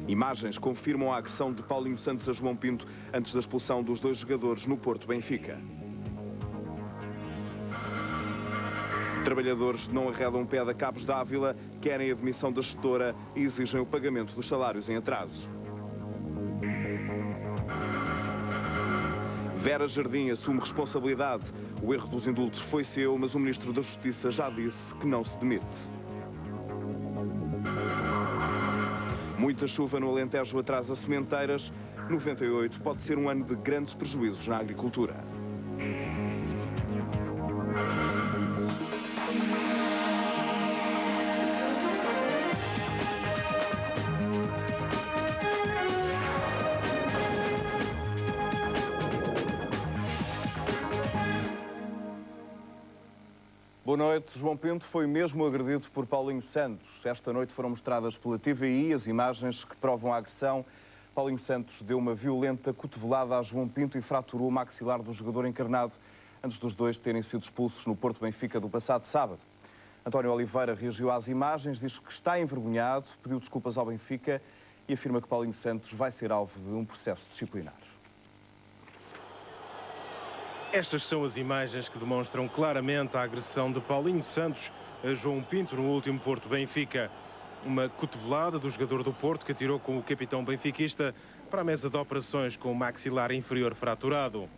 Imagens confirmam a agressão de Paulinho Santos a João Pinto antes da expulsão dos dois jogadores no Porto Benfica. Trabalhadores não arredam um pé da Cabos Dávila, querem a demissão da gestora e exigem o pagamento dos salários em atraso. Vera Jardim assume responsabilidade. O erro dos indultos foi seu, mas o Ministro da Justiça já disse que não se demite. Muita chuva no Alentejo atrasa sementeiras. 98 pode ser um ano de grandes prejuízos na agricultura. Boa noite. João Pinto foi mesmo agredido por Paulinho Santos. Esta noite foram mostradas pela TVI as imagens que provam a agressão. Paulinho Santos deu uma violenta cotovelada a João Pinto e fraturou o maxilar do jogador encarnado antes dos dois terem sido expulsos no Porto Benfica do passado sábado. António Oliveira reagiu às imagens, diz que está envergonhado, pediu desculpas ao Benfica e afirma que Paulinho Santos vai ser alvo de um processo disciplinar. Estas são as imagens que demonstram claramente a agressão de Paulinho Santos a João Pinto no último Porto Benfica. Uma cotovelada do jogador do Porto que atirou com o capitão benfiquista para a mesa de operações com o maxilar inferior fraturado.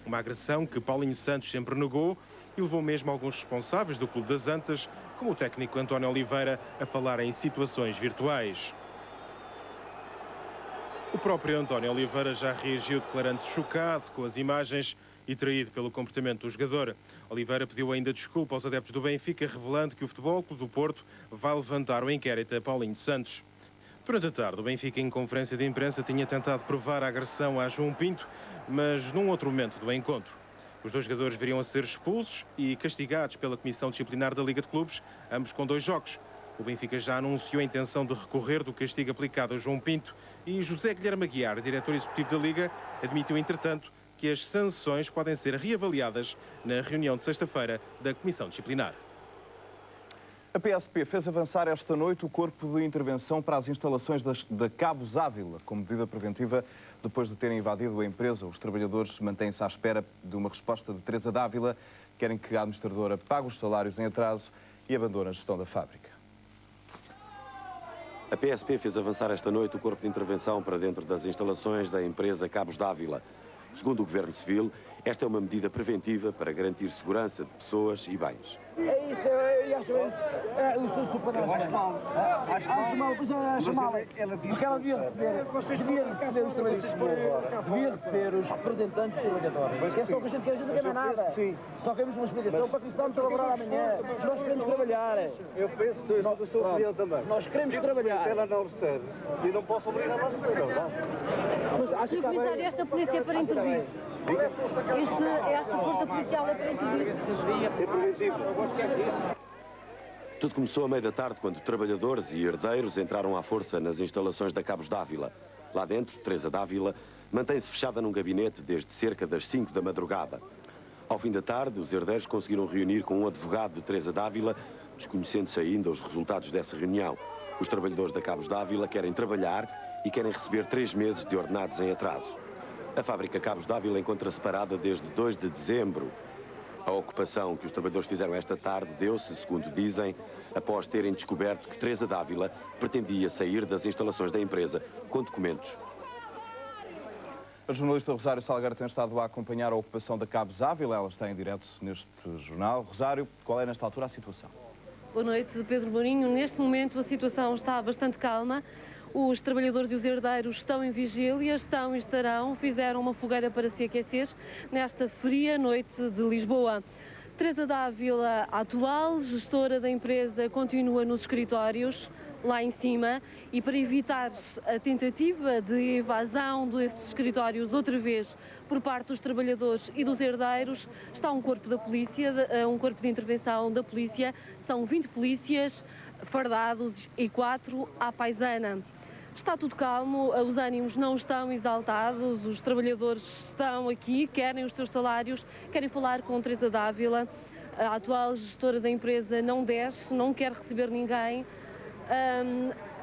Uma agressão que Paulinho Santos sempre negou e levou mesmo alguns responsáveis do Clube das Antas, como o técnico António Oliveira, a falar em situações virtuais. O próprio António Oliveira já reagiu declarando-se chocado com as imagens e traído pelo comportamento do jogador. Oliveira pediu ainda desculpa aos adeptos do Benfica, revelando que o Futebol Clube do Porto vai levantar o inquérito a Paulinho Santos. Durante a tarde, o Benfica, em conferência de imprensa, tinha tentado provar a agressão a João Pinto, mas num outro momento do encontro. Os dois jogadores viriam a ser expulsos e castigados pela Comissão Disciplinar da Liga de Clubes, ambos com 2 jogos. O Benfica já anunciou a intenção de recorrer do castigo aplicado a João Pinto e José Guilherme Aguiar, diretor executivo da Liga, admitiu, entretanto, que as sanções podem ser reavaliadas na reunião de sexta-feira da Comissão Disciplinar. A PSP fez avançar esta noite o corpo de intervenção para as instalações da Cabos Dávila, como medida preventiva depois de terem invadido a empresa. Os trabalhadores mantêm-se à espera de uma resposta de Teresa Dávila, querem que a administradora pague os salários em atraso e abandone a gestão da fábrica. A PSP fez avançar esta noite o corpo de intervenção para dentro das instalações da empresa Cabos Dávila. Segundo o Governo Civil, esta é uma medida preventiva para garantir segurança de pessoas e bens. É isso, eu acho mal. Acho mal, pois é, acho mal. Porque ela devia receber os representantes do laboratório. É só que a gente quer, a gente não quer mais nada. Só queremos uma explicação para que estamos a trabalhar amanhã. Nós queremos trabalhar. Eu penso que eu sou opinião também. Nós queremos trabalhar. Ela não recebe e não posso obrigar a receber, não. Mas acho que utilizar esta polícia para intervir. Esta força policial é para intervir. É preventivo. Tudo começou à meia da tarde, quando trabalhadores e herdeiros entraram à força nas instalações da Cabos Dávila. Lá dentro, Teresa Dávila mantém-se fechada num gabinete desde cerca das 5 da madrugada. Ao fim da tarde, os herdeiros conseguiram reunir com um advogado de Teresa Dávila, desconhecendo-se ainda os resultados dessa reunião. Os trabalhadores da Cabos Dávila querem trabalhar e querem receber 3 meses de ordenados em atraso. A fábrica Cabos Dávila encontra-se parada desde 2 de dezembro. A ocupação que os trabalhadores fizeram esta tarde deu-se, segundo dizem, após terem descoberto que Teresa Dávila pretendia sair das instalações da empresa com documentos. A jornalista Rosário Salgueiro tem estado a acompanhar a ocupação da Cabos Dávila. Ela está em direto neste jornal. Rosário, qual é nesta altura a situação? Boa noite, Pedro Mourinho. Neste momento a situação está bastante calma. Os trabalhadores e os herdeiros estão em vigília, estão e estarão, fizeram uma fogueira para se aquecer nesta fria noite de Lisboa. Teresa Dávila, a atual gestora da empresa, continua nos escritórios, lá em cima, e para evitar a tentativa de evasão desses escritórios outra vez por parte dos trabalhadores e dos herdeiros, está um corpo da polícia, um corpo de intervenção da polícia. São 20 polícias fardados e 4 à paisana. Está tudo calmo, os ânimos não estão exaltados, os trabalhadores estão aqui, querem os seus salários, querem falar com Teresa Dávila. A atual gestora da empresa não desce, não quer receber ninguém.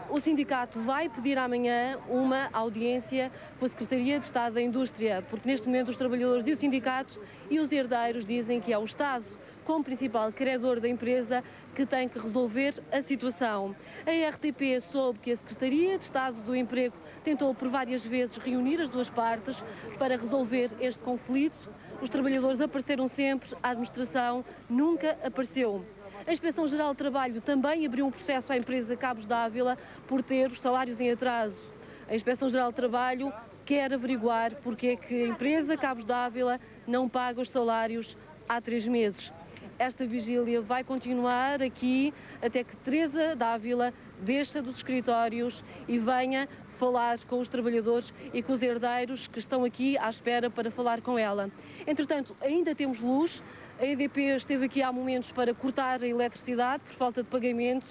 O sindicato vai pedir amanhã uma audiência com a Secretaria de Estado da Indústria, porque neste momento os trabalhadores e o sindicato e os herdeiros dizem que é o Estado, como principal credor da empresa, que tem que resolver a situação. A RTP soube que a Secretaria de Estado do Emprego tentou por várias vezes reunir as duas partes para resolver este conflito. Os trabalhadores apareceram sempre, a administração nunca apareceu. A Inspeção-Geral do Trabalho também abriu um processo à empresa Cabos d'Ávila por ter os salários em atraso. A Inspeção-Geral do Trabalho quer averiguar porque é que a empresa Cabos d'Ávila não paga os salários há 3 meses. Esta vigília vai continuar aqui até que Teresa d'Ávila deixe dos escritórios e venha falar com os trabalhadores e com os herdeiros que estão aqui à espera para falar com ela. Entretanto, ainda temos luz. A EDP esteve aqui há momentos para cortar a eletricidade por falta de pagamento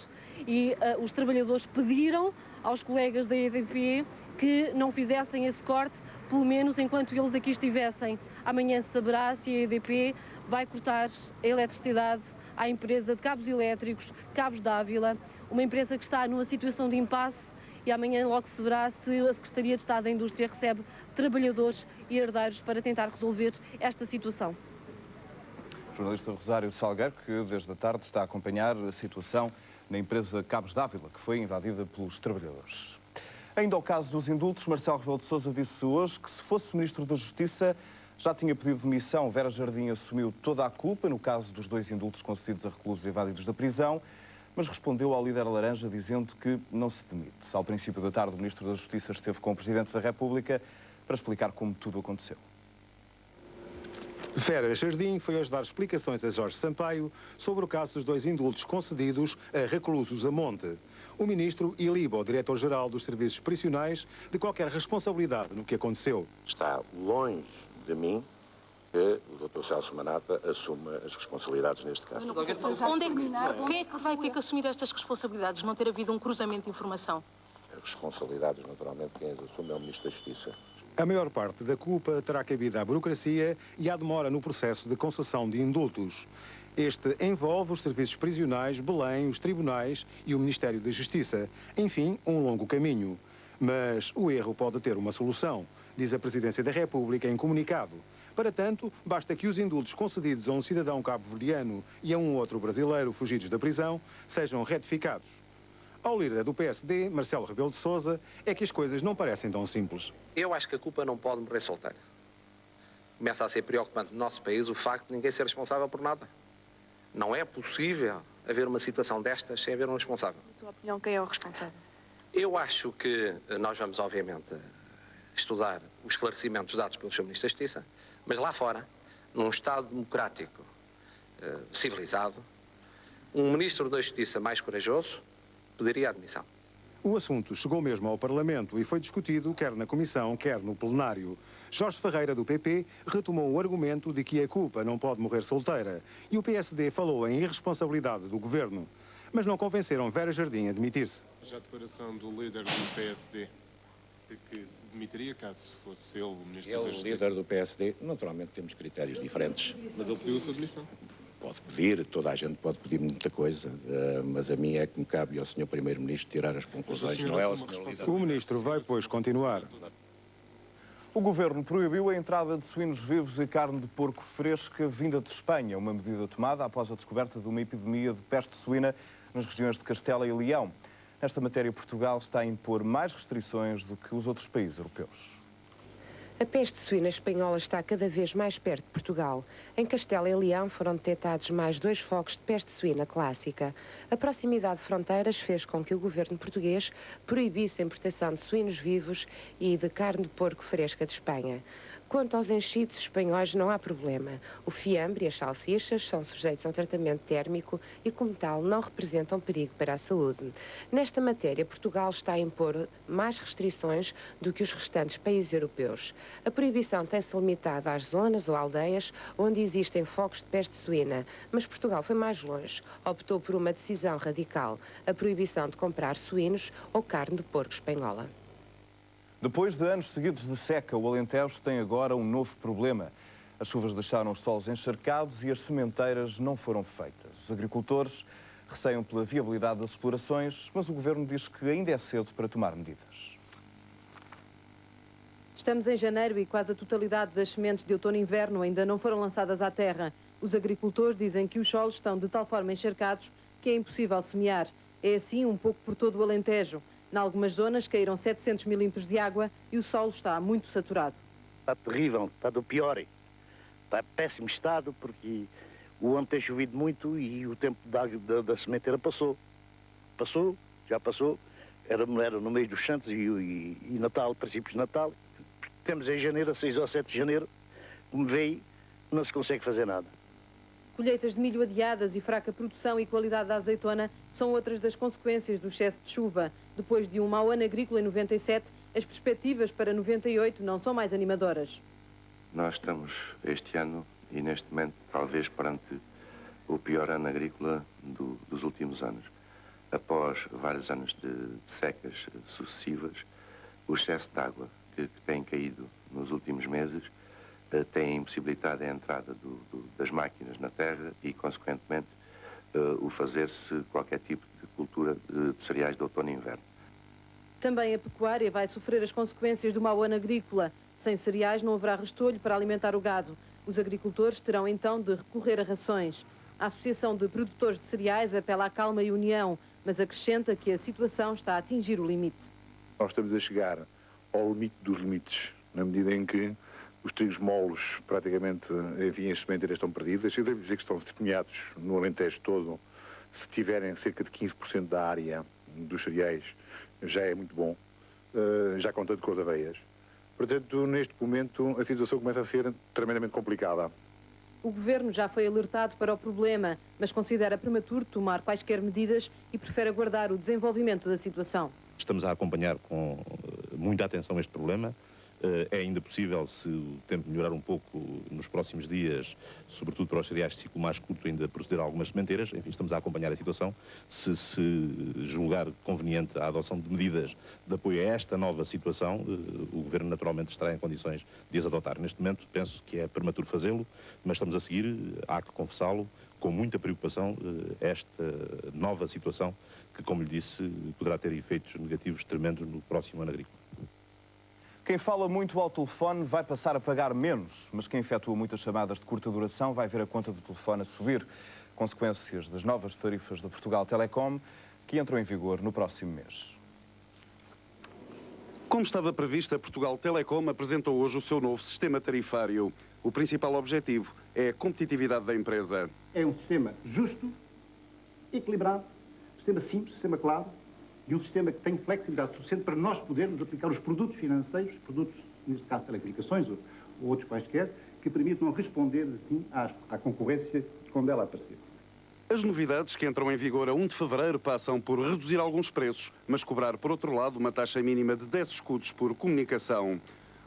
e os trabalhadores pediram aos colegas da EDP que não fizessem esse corte, pelo menos enquanto eles aqui estivessem. Amanhã se saberá se a EDP vai cortar a eletricidade à empresa de cabos elétricos, Cabos d'Ávila, uma empresa que está numa situação de impasse, e amanhã logo se verá se a Secretaria de Estado da Indústria recebe trabalhadores e herdeiros para tentar resolver esta situação. O jornalista Rosário Salgueiro, que desde a tarde está a acompanhar a situação na empresa Cabos d'Ávila, que foi invadida pelos trabalhadores. Ainda ao caso dos indultos, Marcelo Rebelo de Sousa disse hoje que, se fosse Ministro da Justiça, já tinha pedido demissão. Vera Jardim assumiu toda a culpa no caso dos 2 indultos concedidos a reclusos evadidos da prisão, mas respondeu ao líder laranja dizendo que não se demite. Ao princípio da tarde, o Ministro da Justiça esteve com o Presidente da República para explicar como tudo aconteceu. Vera Jardim foi hoje dar explicações a Jorge Sampaio sobre o caso dos 2 indultos concedidos a reclusos a monte. O ministro iliba o diretor-geral dos serviços prisionais de qualquer responsabilidade no que aconteceu. Está longe de mim que o Dr. Celso Manata assuma as responsabilidades neste caso. Quem é que vai ter que assumir estas responsabilidades? Não ter havido um cruzamento de informação? As responsabilidades, naturalmente, quem as assume é o Ministro da Justiça. A maior parte da culpa terá cabido à burocracia e à demora no processo de concessão de indultos. Este envolve os serviços prisionais, Belém, os tribunais e o Ministério da Justiça. Enfim, um longo caminho. Mas o erro pode ter uma solução, diz a Presidência da República em comunicado. Para tanto, basta que os indultos concedidos a um cidadão cabo-verdiano e a um outro brasileiro fugidos da prisão sejam retificados. Ao líder do PSD, Marcelo Rebelo de Sousa, é que as coisas não parecem tão simples. Eu acho que a culpa não pode morrer solteira. Começa a ser preocupante no nosso país o facto de ninguém ser responsável por nada. Não é possível haver uma situação destas sem haver um responsável. Na sua opinião, quem é o responsável? Eu acho que nós vamos, obviamente, estudar os esclarecimentos dados pelo Sr. Ministro da Justiça, mas lá fora, num Estado democrático civilizado, um Ministro da Justiça mais corajoso pediria a admissão. O assunto chegou mesmo ao Parlamento e foi discutido quer na Comissão, quer no plenário. Jorge Ferreira, do PP, retomou o argumento de que a culpa não pode morrer solteira e o PSD falou em irresponsabilidade do Governo. Mas não convenceram Vera Jardim a demitir-se. Já a declaração do líder do PSD de que demitiria caso fosse ele o Ministro da Justiça. Ele, líder do PSD, naturalmente temos critérios diferentes. Mas ele pediu a sua demissão. Pode pedir, toda a gente pode pedir muita coisa, mas a mim é que me cabe ao Sr. Primeiro-Ministro tirar as conclusões, não é ao Sr. Líder. O Ministro vai, pois, continuar. O Governo proibiu a entrada de suínos vivos e carne de porco fresca vinda de Espanha, uma medida tomada após a descoberta de uma epidemia de peste suína nas regiões de Castela e Leão. Nesta matéria, Portugal está a impor mais restrições do que os outros países europeus. A peste suína espanhola está cada vez mais perto de Portugal. Em Castela e Leão foram detectados mais 2 focos de peste suína clássica. A proximidade de fronteiras fez com que o governo português proibisse a importação de suínos vivos e de carne de porco fresca de Espanha. Quanto aos enchidos espanhóis, não há problema. O fiambre e as salsichas são sujeitos a um tratamento térmico e, como tal, não representam perigo para a saúde. Nesta matéria, Portugal está a impor mais restrições do que os restantes países europeus. A proibição tem-se limitado às zonas ou aldeias onde existem focos de peste suína, mas Portugal foi mais longe. Optou por uma decisão radical, a proibição de comprar suínos ou carne de porco espanhola. Depois de anos seguidos de seca, o Alentejo tem agora um novo problema. As chuvas deixaram os solos encharcados e as sementeiras não foram feitas. Os agricultores receiam pela viabilidade das explorações, mas o Governo diz que ainda é cedo para tomar medidas. Estamos em janeiro e quase a totalidade das sementes de outono e inverno ainda não foram lançadas à terra. Os agricultores dizem que os solos estão de tal forma encharcados que é impossível semear. É assim um pouco por todo o Alentejo. Em algumas zonas caíram 700 milímetros de água e o solo está muito saturado. Está terrível, está do pior. Está em péssimo estado porque o ano tem chovido muito e o tempo da sementeira passou. Já passou. Era no mês dos Santos e Natal, princípios de Natal. Temos em janeiro, a 6 ou 7 de janeiro, como veio, não se consegue fazer nada. Colheitas de milho adiadas e fraca produção e qualidade da azeitona são outras das consequências do excesso de chuva. Depois de um mau ano agrícola em 97, as perspectivas para 98 não são mais animadoras. Nós estamos este ano e neste momento talvez perante o pior ano agrícola dos últimos anos. Após vários anos de secas sucessivas, o excesso de água que tem caído nos últimos meses tem impossibilitado a entrada das máquinas na terra e, consequentemente, o fazer-se qualquer tipo de cultura de cereais de outono e inverno. Também a pecuária vai sofrer as consequências do mau ano agrícola. Sem cereais não haverá restolho para alimentar o gado. Os agricultores terão então de recorrer a rações. A Associação de Produtores de Cereais apela à calma e união, mas acrescenta que a situação está a atingir o limite. Nós estamos a chegar ao limite dos limites, na medida em que os trigos moles praticamente, enfim, as sementeiras estão perdidas. Eu devo dizer que estão testemunhados no Alentejo todo. Se tiverem cerca de 15% da área dos cereais, já é muito bom, já contando com as aveias. Portanto, neste momento, a situação começa a ser tremendamente complicada. O Governo já foi alertado para o problema, mas considera prematuro tomar quaisquer medidas e prefere aguardar o desenvolvimento da situação. Estamos a acompanhar com muita atenção este problema. É ainda possível, se o tempo melhorar um pouco nos próximos dias, sobretudo para os cereais de ciclo mais curto, ainda proceder a algumas sementeiras. Enfim, estamos a acompanhar a situação. Se julgar conveniente a adoção de medidas de apoio a esta nova situação, o Governo naturalmente estará em condições de as adotar. Neste momento, penso que é prematuro fazê-lo, mas estamos a seguir, há que confessá-lo, com muita preocupação, esta nova situação que, como lhe disse, poderá ter efeitos negativos tremendos no próximo ano agrícola. Quem fala muito ao telefone vai passar a pagar menos, mas quem efetua muitas chamadas de curta duração vai ver a conta do telefone a subir. Consequências das novas tarifas da Portugal Telecom, que entram em vigor no próximo mês. Como estava previsto, a Portugal Telecom apresentou hoje o seu novo sistema tarifário. O principal objetivo é a competitividade da empresa. É um sistema justo, equilibrado, um sistema simples, um sistema claro, e um sistema que tem flexibilidade suficiente para nós podermos aplicar os produtos financeiros, produtos, neste caso, telecomunicações ou outros quaisquer, que permitam responder, assim, à concorrência quando ela aparecer. As novidades que entram em vigor a 1 de fevereiro passam por reduzir alguns preços, mas cobrar, por outro lado, uma taxa mínima de 10 escudos por comunicação.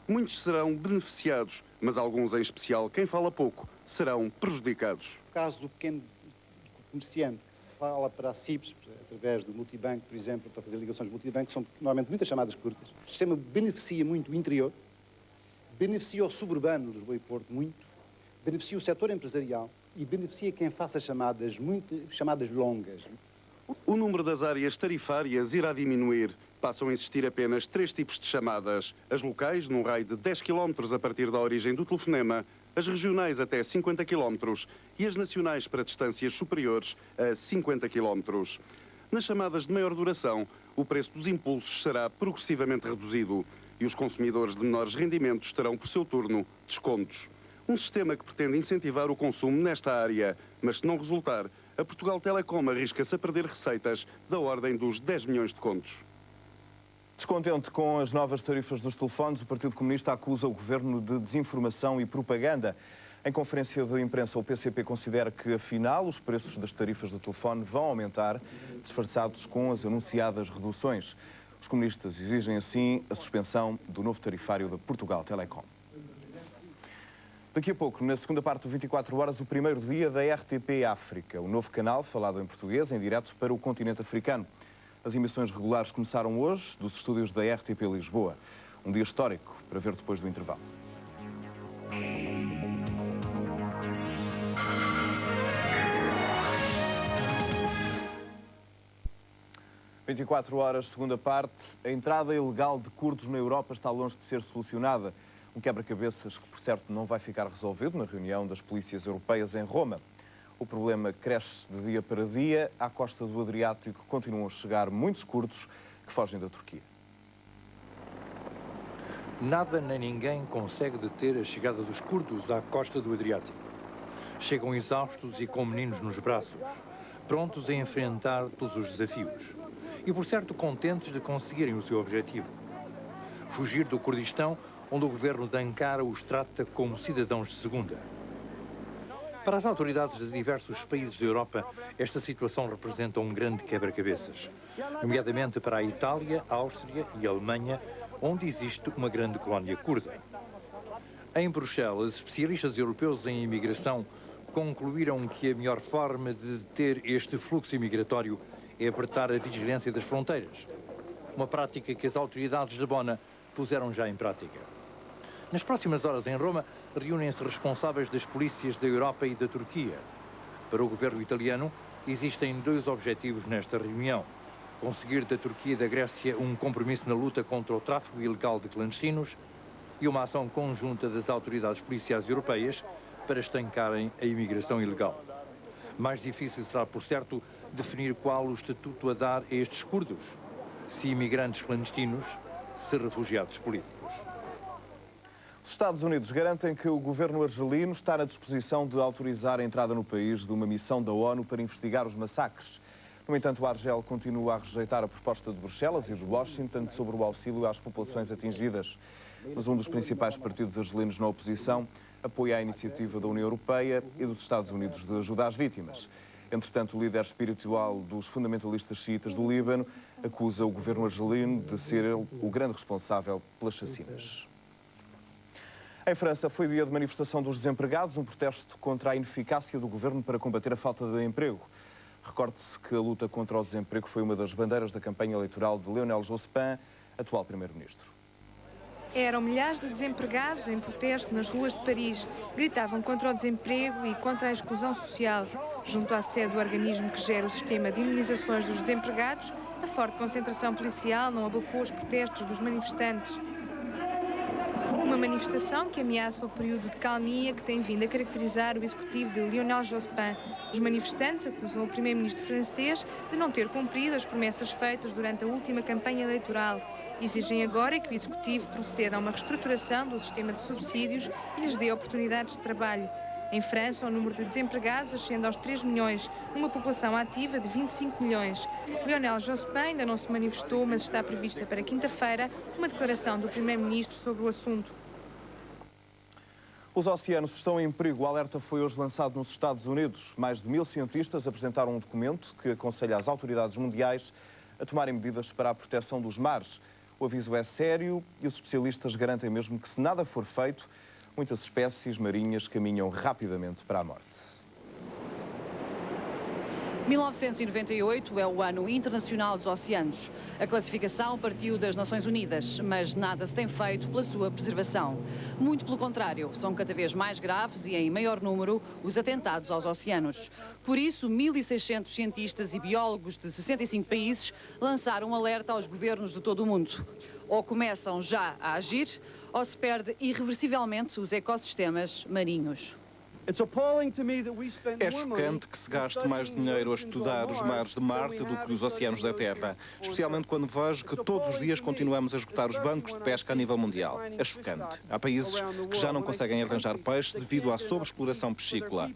Muitos serão beneficiados, mas alguns, em especial quem fala pouco, serão prejudicados. No caso do pequeno comerciante, fala para a CIPS, através do multibanco, por exemplo, para fazer ligações multibanco, são normalmente muitas chamadas curtas. O sistema beneficia muito o interior, beneficia o suburbano de Lisboa e Porto muito, beneficia o setor empresarial e beneficia quem faça chamadas longas. O número das áreas tarifárias irá diminuir. Passam a existir apenas 3 tipos de chamadas. As locais, num raio de 10 km a partir da origem do telefonema, as regionais até 50 km e as nacionais para distâncias superiores a 50 km. Nas chamadas de maior duração, o preço dos impulsos será progressivamente reduzido e os consumidores de menores rendimentos terão, por seu turno, descontos. Um sistema que pretende incentivar o consumo nesta área, mas se não resultar, a Portugal Telecom arrisca-se a perder receitas da ordem dos 10 milhões de contos. Descontente com as novas tarifas dos telefones, o Partido Comunista acusa o Governo de desinformação e propaganda. Em conferência de imprensa, o PCP considera que, afinal, os preços das tarifas do telefone vão aumentar, disfarçados com as anunciadas reduções. Os comunistas exigem, assim, a suspensão do novo tarifário da Portugal Telecom. Daqui a pouco, na segunda parte do 24 Horas, o primeiro dia da RTP África, o novo canal falado em português, em direto para o continente africano. As emissões regulares começaram hoje dos estúdios da RTP Lisboa. Um dia histórico para ver depois do intervalo. 24 horas, segunda parte. A entrada ilegal de curdos na Europa está longe de ser solucionada. Um quebra-cabeças que, por certo, não vai ficar resolvido na reunião das polícias europeias em Roma. O problema cresce de dia para dia. À costa do Adriático continuam a chegar muitos curdos que fogem da Turquia. Nada nem ninguém consegue deter a chegada dos curdos à costa do Adriático. Chegam exaustos e com meninos nos braços, prontos a enfrentar todos os desafios. E, por certo, contentes de conseguirem o seu objetivo. Fugir do Kurdistão, onde o governo de Ankara os trata como cidadãos de segunda. Para as autoridades de diversos países da Europa, esta situação representa um grande quebra-cabeças, nomeadamente para a Itália, a Áustria e a Alemanha, onde existe uma grande colónia curda. Em Bruxelas, especialistas europeus em imigração concluíram que a melhor forma de deter este fluxo imigratório é apertar a vigilância das fronteiras, uma prática que as autoridades de Bona puseram já em prática. Nas próximas horas em Roma, reúnem-se responsáveis das polícias da Europa e da Turquia. Para o governo italiano, existem dois objetivos nesta reunião: conseguir da Turquia e da Grécia um compromisso na luta contra o tráfico ilegal de clandestinos e uma ação conjunta das autoridades policiais europeias para estancarem a imigração ilegal. Mais difícil será, por certo, definir qual o estatuto a dar a estes curdos, se imigrantes clandestinos, se refugiados políticos. Os Estados Unidos garantem que o governo argelino está na disposição de autorizar a entrada no país de uma missão da ONU para investigar os massacres. No entanto, o Argel continua a rejeitar a proposta de Bruxelas e de Washington sobre o auxílio às populações atingidas. Mas um dos principais partidos argelinos na oposição apoia a iniciativa da União Europeia e dos Estados Unidos de ajuda às vítimas. Entretanto, o líder espiritual dos fundamentalistas xiitas do Líbano acusa o governo argelino de ser ele o grande responsável pelas chacinas. Em França, foi dia de manifestação dos desempregados, um protesto contra a ineficácia do governo para combater a falta de emprego. Recorde-se que a luta contra o desemprego foi uma das bandeiras da campanha eleitoral de Lionel Jospin, atual primeiro-ministro. Eram milhares de desempregados em protesto nas ruas de Paris. Gritavam contra o desemprego e contra a exclusão social. Junto à sede do organismo que gera o sistema de indenizações dos desempregados, a forte concentração policial não abafou os protestos dos manifestantes. Uma manifestação que ameaça o período de calmia que tem vindo a caracterizar o executivo de Lionel Jospin. Os manifestantes acusam o primeiro-ministro francês de não ter cumprido as promessas feitas durante a última campanha eleitoral. Exigem agora que o executivo proceda a uma reestruturação do sistema de subsídios e lhes dê oportunidades de trabalho. Em França, o número de desempregados ascende aos 3 milhões, uma população ativa de 25 milhões. Lionel Jospin ainda não se manifestou, mas está prevista para quinta-feira uma declaração do primeiro-ministro sobre o assunto. Os oceanos estão em perigo. O alerta foi hoje lançado nos Estados Unidos. Mais de 1000 cientistas apresentaram um documento que aconselha as autoridades mundiais a tomarem medidas para a proteção dos mares. O aviso é sério e os especialistas garantem mesmo que, se nada for feito, muitas espécies marinhas caminham rapidamente para a morte. 1998 é o Ano Internacional dos Oceanos. A classificação partiu das Nações Unidas, mas nada se tem feito pela sua preservação. Muito pelo contrário, são cada vez mais graves e em maior número os atentados aos oceanos. Por isso, 1.600 cientistas e biólogos de 65 países lançaram um alerta aos governos de todo o mundo. Ou começam já a agir, ou se perde irreversivelmente os ecossistemas marinhos. É chocante que se gaste mais dinheiro a estudar os mares de Marte do que os oceanos da Terra, especialmente quando vejo que todos os dias continuamos a esgotar os bancos de pesca a nível mundial. É chocante. Há países que já não conseguem arranjar peixe devido à sobreexploração piscícola.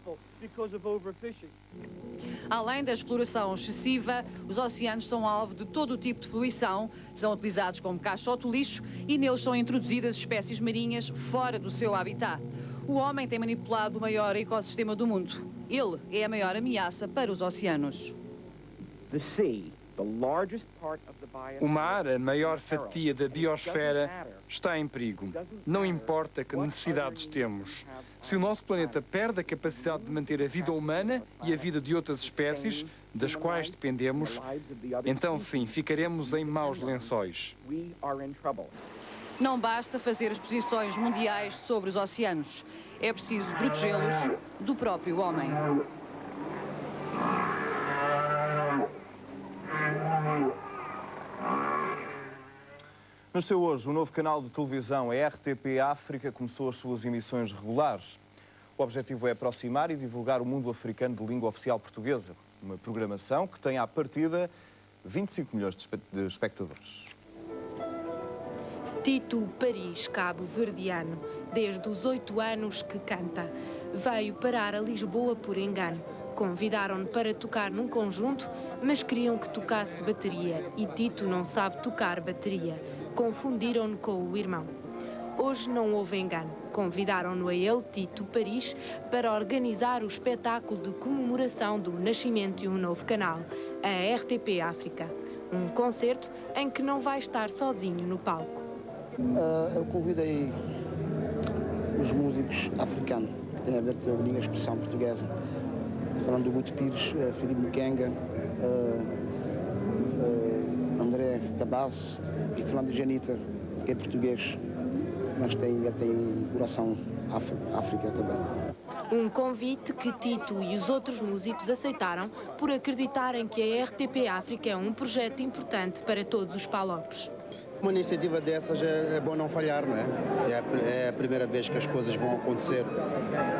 Além da exploração excessiva, os oceanos são alvo de todo o tipo de poluição, são utilizados como caixote de lixo e neles são introduzidas espécies marinhas fora do seu habitat. O homem tem manipulado o maior ecossistema do mundo. Ele é a maior ameaça para os oceanos. O mar, a maior fatia da biosfera, está em perigo. Não importa que necessidades temos. Se o nosso planeta perde a capacidade de manter a vida humana e a vida de outras espécies, das quais dependemos, então sim, ficaremos em maus lençóis. Não basta fazer exposições mundiais sobre os oceanos. É preciso protegê-los do próprio homem. Nasceu hoje o novo canal de televisão, a RTP África, começou as suas emissões regulares. O objetivo é aproximar e divulgar o mundo africano de língua oficial portuguesa. Uma programação que tem à partida 25 milhões de espectadores. Tito Paris, cabo-verdiano, desde os 8 anos que canta. Veio parar a Lisboa por engano. Convidaram-no para tocar num conjunto, mas queriam que tocasse bateria e Tito não sabe tocar bateria. Confundiram-no com o irmão. Hoje não houve engano. Convidaram-no a ele, Tito Paris, para organizar o espetáculo de comemoração do nascimento de um novo canal, a RTP África. Um concerto em que não vai estar sozinho no palco. Eu convidei os músicos africanos que têm a ver com a língua de expressão portuguesa. Falando do Guto Pires, Filipe Mukenga, André Cabaz e falando de Janita, que é português, mas tem um coração África também. Um convite que Tito e os outros músicos aceitaram por acreditarem que a RTP África é um projeto importante para todos os palopes. Uma iniciativa dessas é bom não falhar, não é? É a primeira vez que as coisas vão acontecer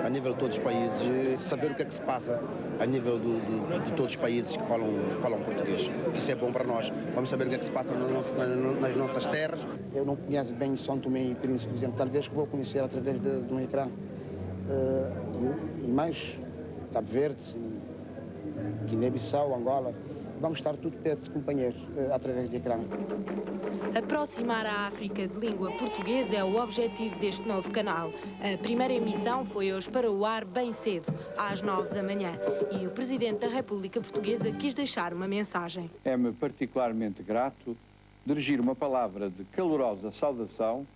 a nível de todos os países. Saber o que é que se passa a nível de todos os países que falam português. Isso é bom para nós. Vamos saber o que é que se passa nas nossas terras. Eu não conheço bem São Tomé e Príncipe, por exemplo. Talvez que vou conhecer através de um ecrã. E mais, Cabo Verde, Guiné-Bissau, Angola. Vamos estar tudo perto de companheiros através de ecrã. Aproximar a África de língua portuguesa é o objetivo deste novo canal. A primeira emissão foi hoje para o ar bem cedo, às 9 da manhã. E o Presidente da República Portuguesa quis deixar uma mensagem. É-me particularmente grato dirigir uma palavra de calorosa saudação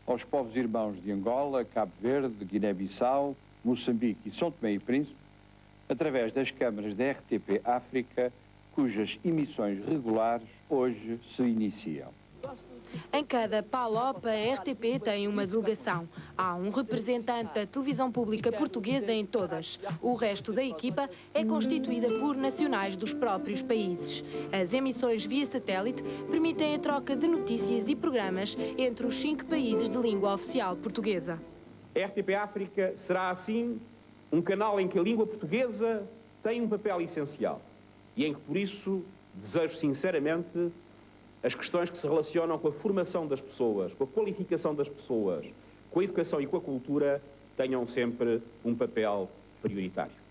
aos povos irmãos de Angola, Cabo Verde, Guiné-Bissau, Moçambique e São Tomé e Príncipe, através das câmaras da RTP África, cujas emissões regulares hoje se iniciam. Em cada PALOP, a RTP tem uma delegação. Há um representante da televisão pública portuguesa em todas. O resto da equipa é constituída por nacionais dos próprios países. As emissões via satélite permitem a troca de notícias e programas entre os 5 países de língua oficial portuguesa. A RTP África será, assim, um canal em que a língua portuguesa tem um papel essencial e em que, por isso, desejo sinceramente as questões que se relacionam com a formação das pessoas, com a qualificação das pessoas, com a educação e com a cultura, tenham sempre um papel prioritário.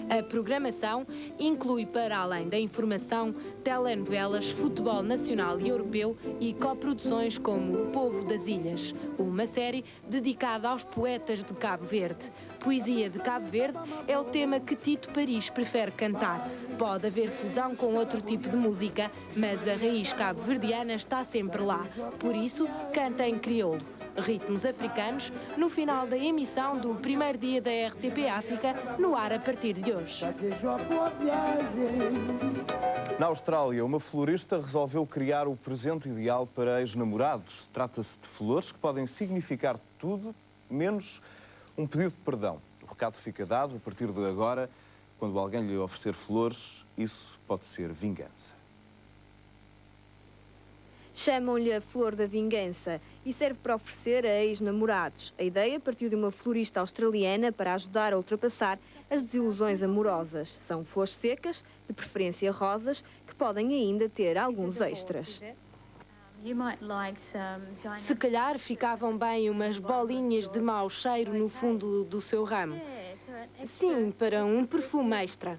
A programação inclui, para além da informação, telenovelas, futebol nacional e europeu e coproduções como O Povo das Ilhas, uma série dedicada aos poetas de Cabo Verde. Poesia de Cabo Verde é o tema que Tito Paris prefere cantar. Pode haver fusão com outro tipo de música, mas a raiz cabo-verdiana está sempre lá. Por isso, canta em crioulo. Ritmos africanos, no final da emissão do primeiro dia da RTP África, no ar a partir de hoje. Na Austrália, uma florista resolveu criar o presente ideal para ex-namorados. Trata-se de flores que podem significar tudo, menos um pedido de perdão. O recado fica dado a partir de agora. Quando alguém lhe oferecer flores, isso pode ser vingança. Chamam-lhe a flor da vingança e serve para oferecer a ex-namorados. A ideia partiu de uma florista australiana para ajudar a ultrapassar as desilusões amorosas. São flores secas, de preferência rosas, que podem ainda ter alguns extras. Se calhar ficavam bem umas bolinhas de mau cheiro no fundo do seu ramo. Sim, para um perfume extra.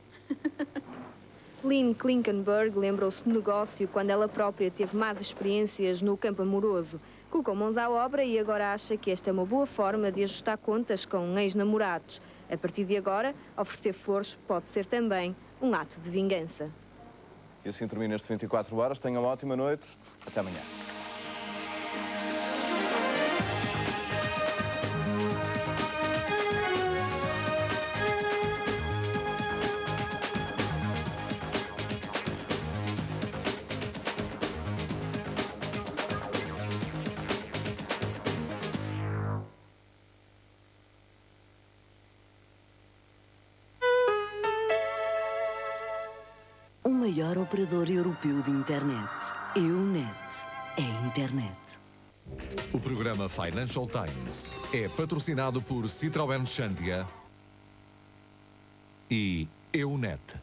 Lynn Klinkenberg lembrou-se do negócio quando ela própria teve más experiências no campo amoroso. Colocou mãos à obra e agora acha que esta é uma boa forma de ajustar contas com ex-namorados. A partir de agora, oferecer flores pode ser também um ato de vingança. E assim termina este 24 horas. Tenham uma ótima noite. Até amanhã. O maior operador europeu de internet, EUNET. é a internet. O programa Financial Times é patrocinado por Citroën Xantia e EUNET.